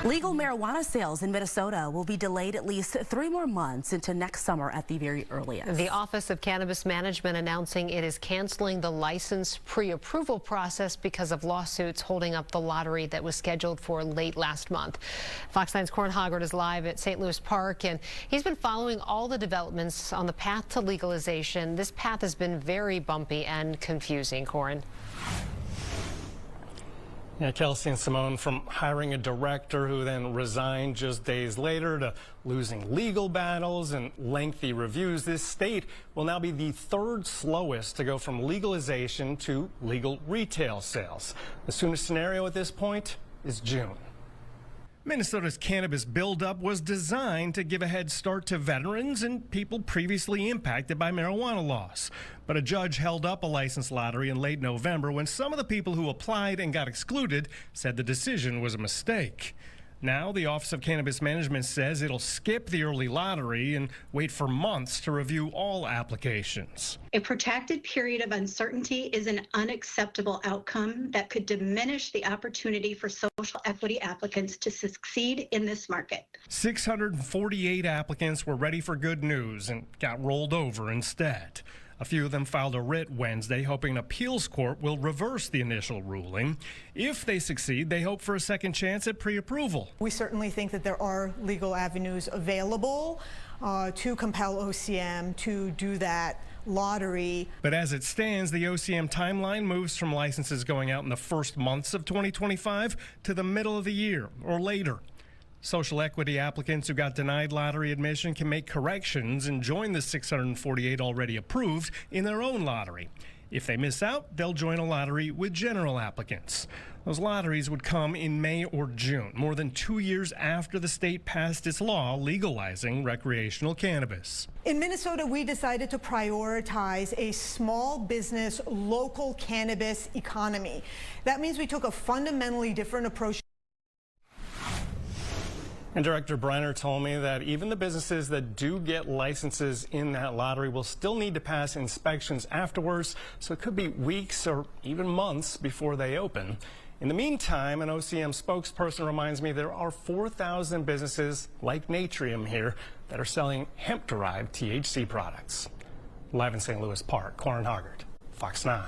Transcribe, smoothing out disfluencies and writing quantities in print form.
Legal marijuana sales in Minnesota will be delayed at least 3 more months into next summer at the very earliest. The Office of Cannabis Management announcing it is canceling the license pre-approval process because of lawsuits holding up the lottery that was scheduled for late last month. Fox 9's Corin Hoggard is live at St. Louis Park, and he's been following all the developments on the path to legalization. This path has been very bumpy and confusing. Corin. Yeah, Kelsey and Simone, from hiring a director who then resigned just days later to losing legal battles and lengthy reviews, this state will now be the 3rd slowest to go from legalization to legal retail sales. The soonest scenario at this point is June. Minnesota's cannabis buildup was designed to give a head start to veterans and people previously impacted by marijuana laws. But a judge held up a license lottery in late November when some of the people who applied and got excluded said the decision was a mistake. Now, the Office of Cannabis Management says it'll skip the early lottery and wait for months to review all applications. A protracted period of uncertainty is an unacceptable outcome that could diminish the opportunity for social equity applicants to succeed in this market. 648 applicants were ready for good news and got rolled over instead. A few of them filed a writ Wednesday, hoping an appeals court will reverse the initial ruling. If they succeed, they hope for a second chance at pre-approval. We certainly think that there are legal avenues available to compel OCM to do that lottery. But as it stands, the OCM timeline moves from licenses going out in the first months of 2025 to the middle of the year or later. Social equity applicants who got denied lottery admission can make corrections and join the 648 already approved in their own lottery. If they miss out, they'll join a lottery with general applicants. Those lotteries would come in May or June, more than 2 years after the state passed its law legalizing recreational cannabis. In Minnesota, we decided to prioritize a small business, local cannabis economy. That means we took a fundamentally different approach. And Director Brenner told me that even the businesses that do get licenses in that lottery will still need to pass inspections afterwards, so it could be weeks or even months before they open. In the meantime, an OCM spokesperson reminds me there are 4,000 businesses like Natrium here that are selling hemp-derived THC products. Live in St. Louis Park, Corin Hoggard, Fox 9.